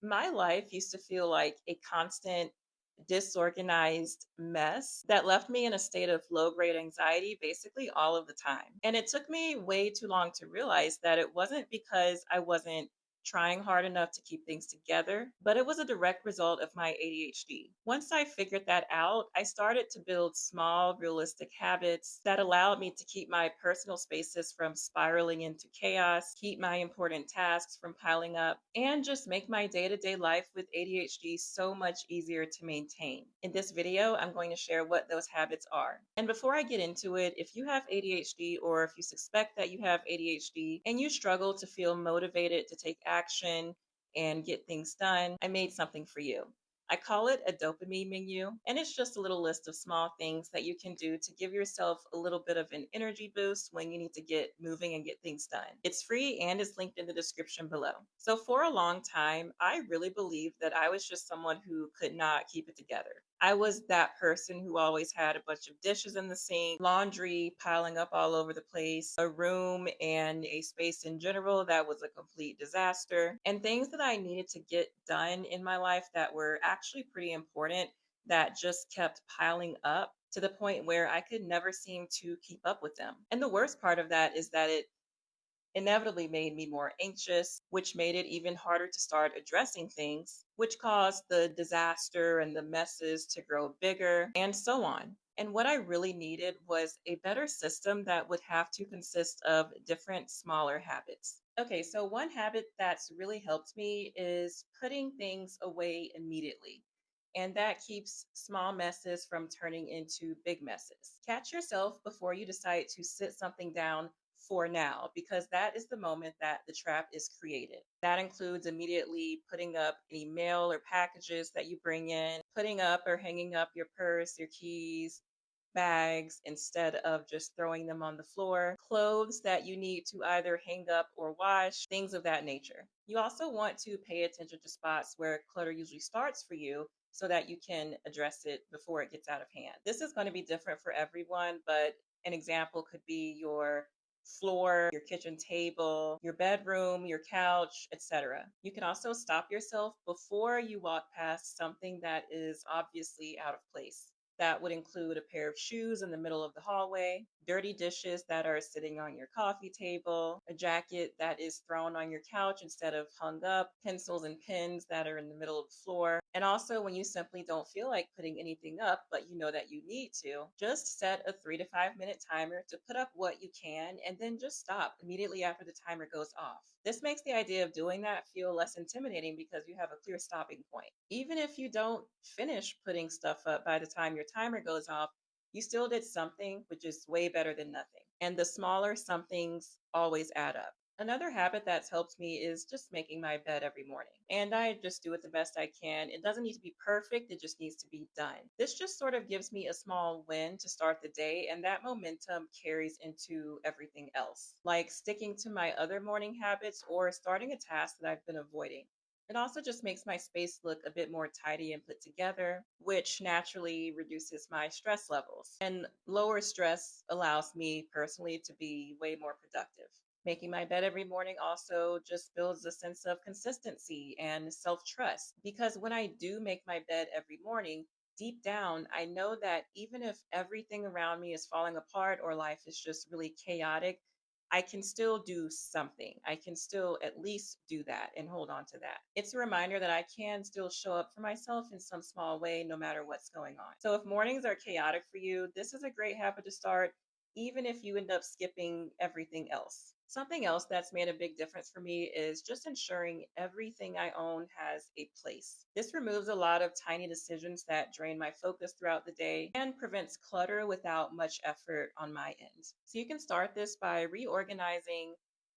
My life used to feel like a constant disorganized mess that left me in a state of low grade anxiety basically all of the time. And it took me way too long to realize that it wasn't because I wasn't trying hard enough to keep things together, but it was a direct result of my ADHD. Once I figured that out, I started to build small, realistic habits that allowed me to keep my personal spaces from spiraling into chaos, keep my important tasks from piling up, and just make my day to day life with ADHD so much easier to maintain. In this video, I'm going to share what those habits are. And before I get into it, if you have ADHD or if you suspect that you have ADHD and you struggle to feel motivated to take action and get things done, I made something for you. I call it a dopamine menu, and it's just a little list of small things that you can do to give yourself a little bit of an energy boost when you need to get moving and get things done. It's free and is linked in the description below. So, for a long time, I really believed that I was just someone who could not keep it together. I was that person who always had a bunch of dishes in the sink, laundry piling up all over the place, a room and a space in general that was a complete disaster, and things that I needed to get done in my life that were actually pretty important that just kept piling up to the point where I could never seem to keep up with them. And the worst part of that is that it inevitably made me more anxious, which made it even harder to start addressing things, which caused the disaster and the messes to grow bigger, and so on. And what I really needed was a better system that would have to consist of different smaller habits. Okay, so one habit that's really helped me is putting things away immediately. And that keeps small messes from turning into big messes. Catch yourself before you decide to sit something down for now, because that is the moment that the trap is created. That includes immediately putting up any mail or packages that you bring in, putting up or hanging up your purse, your keys, bags instead of just throwing them on the floor, clothes that you need to either hang up or wash, things of that nature. You also want to pay attention to spots where clutter usually starts for you so that you can address it before it gets out of hand. This is going to be different for everyone, but an example could be your floor, your kitchen table, your bedroom, your couch, etc. You can also stop yourself before you walk past something that is obviously out of place. That would include a pair of shoes in the middle of the hallway, dirty dishes that are sitting on your coffee table, a jacket that is thrown on your couch instead of hung up, pencils and pens that are in the middle of the floor. And also, when you simply don't feel like putting anything up, but you know that you need to, just set a 3 to 5 minute timer to put up what you can and then just stop immediately after the timer goes off. This makes the idea of doing that feel less intimidating because you have a clear stopping point. Even if you don't finish putting stuff up by the time your timer goes off, you still did something, which is way better than nothing. And the smaller somethings always add up. Another habit that's helped me is just making my bed every morning. And I just do it the best I can. It doesn't need to be perfect, it just needs to be done. This just sort of gives me a small win to start the day, and that momentum carries into everything else, like sticking to my other morning habits or starting a task that I've been avoiding. It also just makes my space look a bit more tidy and put together, which naturally reduces my stress levels. And lower stress allows me personally to be way more productive. Making my bed every morning also just builds a sense of consistency and self trust, because when I do make my bed every morning, deep down, I know that even if everything around me is falling apart or life is just really chaotic, I can still do something. I can still at least do that and hold on to that. It's a reminder that I can still show up for myself in some small way, no matter what's going on. So, if mornings are chaotic for you, this is a great habit to start, even if you end up skipping everything else. Something else that's made a big difference for me is just ensuring everything I own has a place. This removes a lot of tiny decisions that drain my focus throughout the day and prevents clutter without much effort on my end. So you can start this by reorganizing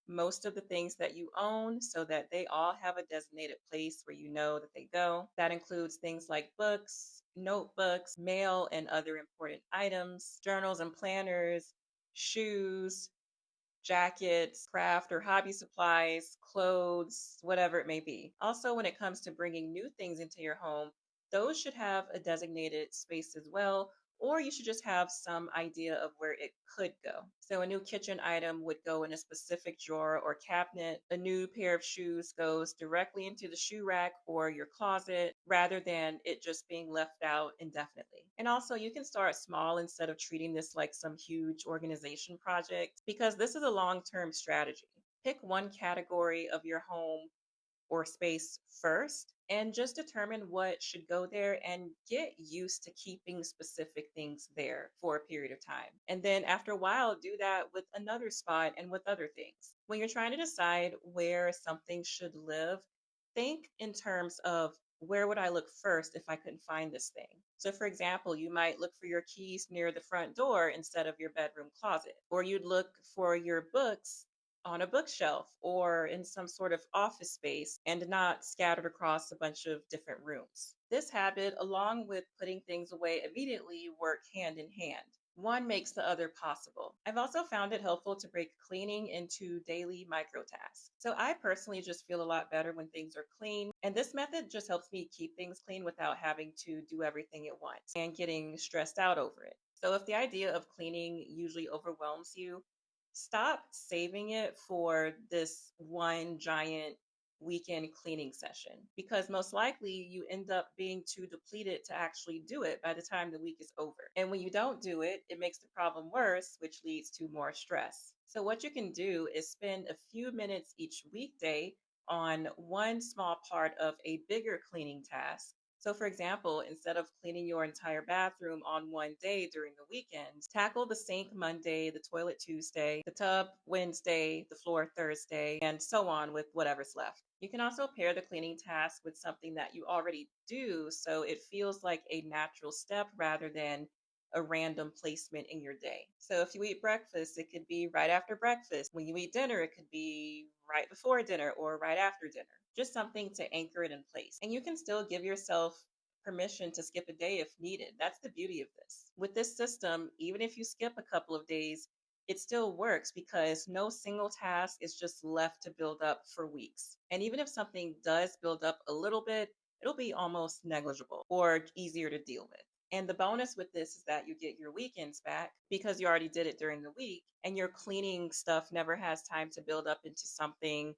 most of the things that you own so that they all have a designated place where you know that they go. That includes things like books, notebooks, mail and other important items, journals and planners, shoes, jackets, craft or hobby supplies, clothes, whatever it may be. Also, when it comes to bringing new things into your home, those should have a designated space as well, or you should just have some idea of where it could go. So, a new kitchen item would go in a specific drawer or cabinet. A new pair of shoes goes directly into the shoe rack or your closet rather than it just being left out indefinitely. And also, you can start small instead of treating this like some huge organization project because this is a long term strategy. Pick one category of your home or space first and just determine what should go there and get used to keeping specific things there for a period of time. And then after a while, do that with another spot and with other things. When you're trying to decide where something should live, think in terms of where would I look first if I couldn't find this thing? So, for example, you might look for your keys near the front door instead of your bedroom closet, or you'd look for your books on a bookshelf or in some sort of office space and not scattered across a bunch of different rooms. This habit, along with putting things away immediately, work hand in hand. One makes the other possible. I've also found it helpful to break cleaning into daily micro tasks. So I personally just feel a lot better when things are clean. And this method just helps me keep things clean without having to do everything at once and getting stressed out over it. So if the idea of cleaning usually overwhelms you, stop saving it for this one giant weekend cleaning session because most likely you end up being too depleted to actually do it by the time the week is over. And when you don't do it, it makes the problem worse, which leads to more stress. So, what you can do is spend a few minutes each weekday on one small part of a bigger cleaning task. So, for example, instead of cleaning your entire bathroom on one day during the weekends, tackle the sink Monday, the toilet Tuesday, the tub Wednesday, the floor Thursday, and so on with whatever's left. You can also pair the cleaning task with something that you already do so it feels like a natural step rather than a random placement in your day. So if you eat breakfast, it could be right after breakfast. When you eat dinner, it could be right before dinner or right after dinner. Just something to anchor it in place. And you can still give yourself permission to skip a day if needed. That's the beauty of this. With this system, even if you skip a couple of days, it still works because no single task is just left to build up for weeks. And even if something does build up a little bit, it'll be almost negligible or easier to deal with. And the bonus with this is that you get your weekends back because you already did it during the week, and your cleaning stuff never has time to build up into something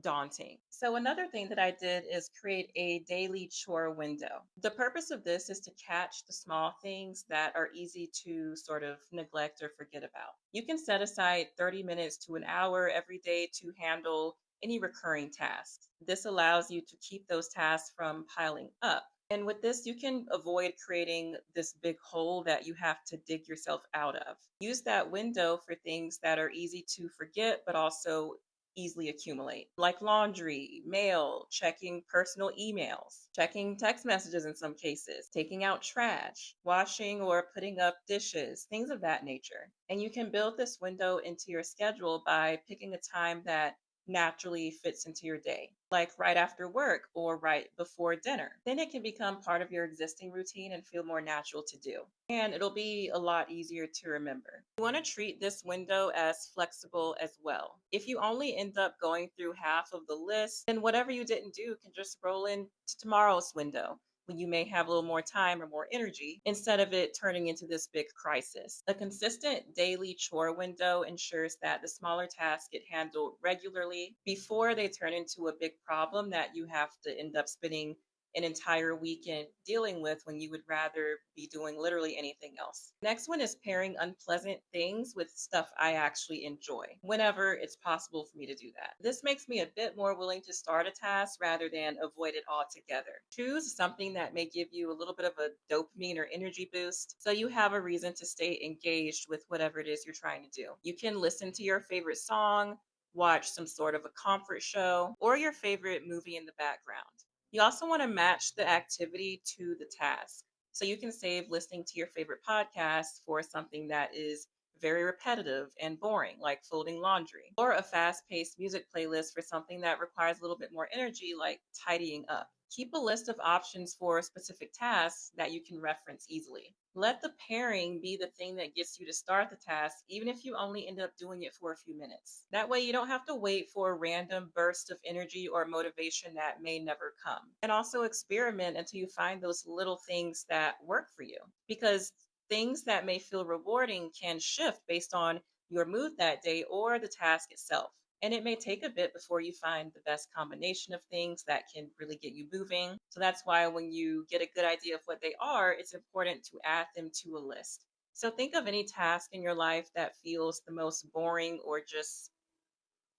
daunting. So, another thing that I did is create a daily chore window. The purpose of this is to catch the small things that are easy to sort of neglect or forget about. You can set aside 30 minutes to an hour every day to handle any recurring tasks. This allows you to keep those tasks from piling up. And with this, you can avoid creating this big hole that you have to dig yourself out of. Use that window for things that are easy to forget, but also easily accumulate, like laundry, mail, checking personal emails, checking text messages in some cases, taking out trash, washing or putting up dishes, things of that nature. And you can build this window into your schedule by picking a time that naturally fits into your day, like right after work or right before dinner. Then it can become part of your existing routine and feel more natural to do. And it'll be a lot easier to remember. You want to treat this window as flexible as well. If you only end up going through half of the list, then whatever you didn't do can just roll into tomorrow's window when you may have a little more time or more energy instead of it turning into this big crisis. A consistent daily chore window ensures that the smaller tasks get handled regularly before they turn into a big problem that you have to end up spending an entire weekend dealing with when you would rather be doing literally anything else. Next one is pairing unpleasant things with stuff I actually enjoy whenever it's possible for me to do that. This makes me a bit more willing to start a task rather than avoid it altogether. Choose something that may give you a little bit of a dopamine or energy boost so you have a reason to stay engaged with whatever it is you're trying to do. You can listen to your favorite song, watch some sort of a comfort show, or your favorite movie in the background. You also want to match the activity to the task. So you can save listening to your favorite podcast for something that is very repetitive and boring, like folding laundry, or a fast paced music playlist for something that requires a little bit more energy, like tidying up. Keep a list of options for specific tasks that you can reference easily. Let the pairing be the thing that gets you to start the task, even if you only end up doing it for a few minutes. That way, you don't have to wait for a random burst of energy or motivation that may never come. And also experiment until you find those little things that work for you. Because Things that may feel rewarding can shift based on your mood that day or the task itself. And it may take a bit before you find the best combination of things that can really get you moving. So that's why when you get a good idea of what they are, it's important to add them to a list. So think of any task in your life that feels the most boring or just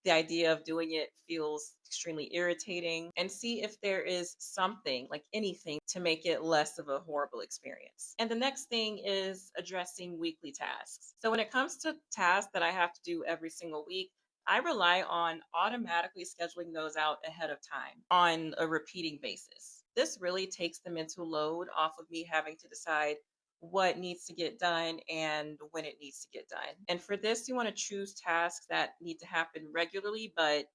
the idea of doing it feels extremely irritating, and see if there is something, like anything, to make it less of a horrible experience. And the next thing is addressing weekly tasks. So when it comes to tasks that I have to do every single week, I rely on automatically scheduling those out ahead of time on a repeating basis. This really takes the mental load off of me having to decide what needs to get done and when it needs to get done. And for this, you want to choose tasks that need to happen regularly, but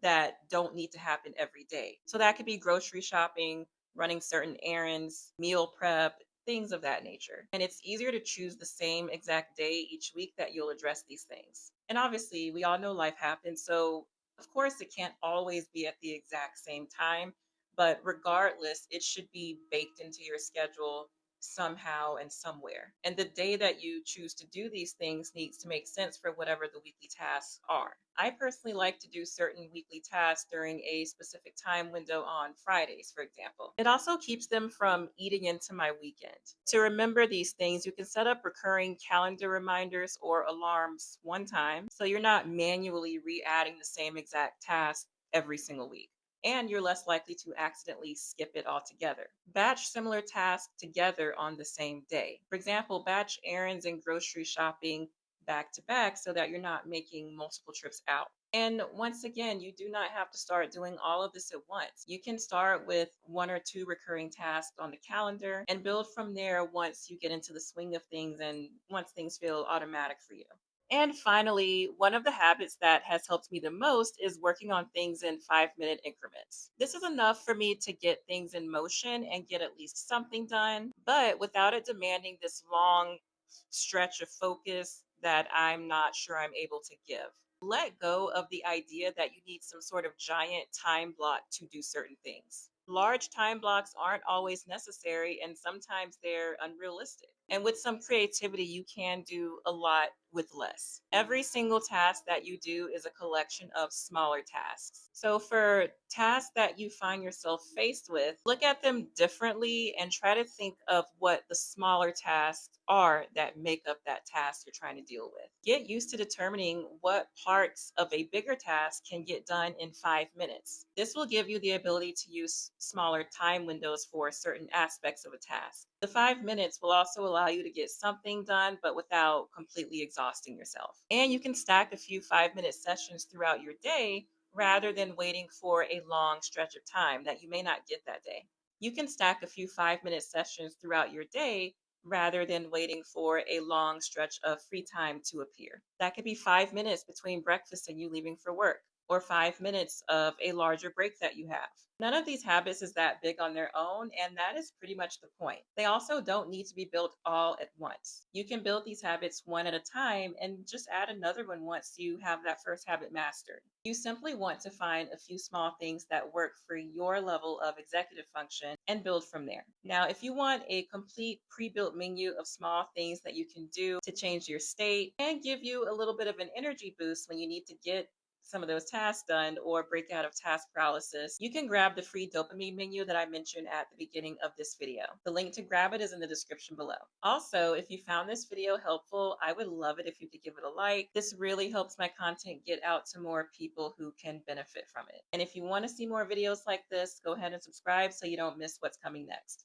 that don't need to happen every day. So that could be grocery shopping, running certain errands, meal prep, things of that nature. And it's easier to choose the same exact day each week that you'll address these things. And obviously, we all know life happens. So, of course, it can't always be at the exact same time. But regardless, it should be baked into your schedule somehow and somewhere. And the day that you choose to do these things needs to make sense for whatever the weekly tasks are. I personally like to do certain weekly tasks during a specific time window on Fridays, for example. It also keeps them from eating into my weekend. To remember these things, you can set up recurring calendar reminders or alarms one time so you're not manually re adding the same exact task every single week, and you're less likely to accidentally skip it altogether. Batch similar tasks together on the same day. For example, batch errands and grocery shopping back to back so that you're not making multiple trips out. And once again, you do not have to start doing all of this at once. You can start with one or two recurring tasks on the calendar and build from there once you get into the swing of things and once things feel automatic for you. And finally, one of the habits that has helped me the most is working on things in 5-minute increments. This is enough for me to get things in motion and get at least something done, but without it demanding this long stretch of focus that I'm not sure I'm able to give. Let go of the idea that you need some sort of giant time block to do certain things. Large time blocks aren't always necessary, and sometimes they're unrealistic. And with some creativity, you can do a lot with less. Every single task that you do is a collection of smaller tasks. So, for tasks that you find yourself faced with, look at them differently and try to think of what the smaller tasks are that make up that task you're trying to deal with. Get used to determining what parts of a bigger task can get done in 5 minutes. This will give you the ability to use smaller time windows for certain aspects of a task. The 5 minutes will also allow you to get something done, but without completely exhausting yourself. And you can stack a few 5-minute sessions throughout your day rather than waiting for a long stretch of time that you may not get that day. You can stack a few 5-minute sessions throughout your day rather than waiting for a long stretch of free time to appear. That could be 5 minutes between breakfast and you leaving for work, or 5 minutes of a larger break that you have. None of these habits is that big on their own, and that is pretty much the point. They also don't need to be built all at once. You can build these habits one at a time and just add another one once you have that first habit mastered. You simply want to find a few small things that work for your level of executive function and build from there. Now, if you want a complete pre built menu of small things that you can do to change your state and give you a little bit of an energy boost when you need to get some of those tasks done or break out of task paralysis, you can grab the free dopamine menu that I mentioned at the beginning of this video. The link to grab it is in the description below. Also, if you found this video helpful, I would love it if you could give it a like. This really helps my content get out to more people who can benefit from it. And if you want to see more videos like this, go ahead and subscribe so you don't miss what's coming next.